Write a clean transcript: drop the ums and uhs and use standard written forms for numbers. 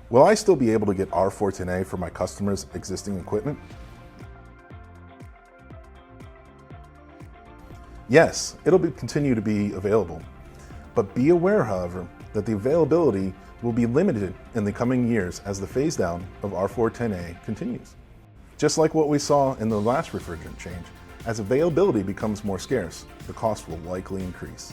Will I still be able to get R-410A for my customers' existing equipment? Yes, it'll continue to be available, but be aware, however, that the availability will be limited in the coming years as the phase down of R-410A continues. Just like what we saw in the last refrigerant change, as availability becomes more scarce, the cost will likely increase.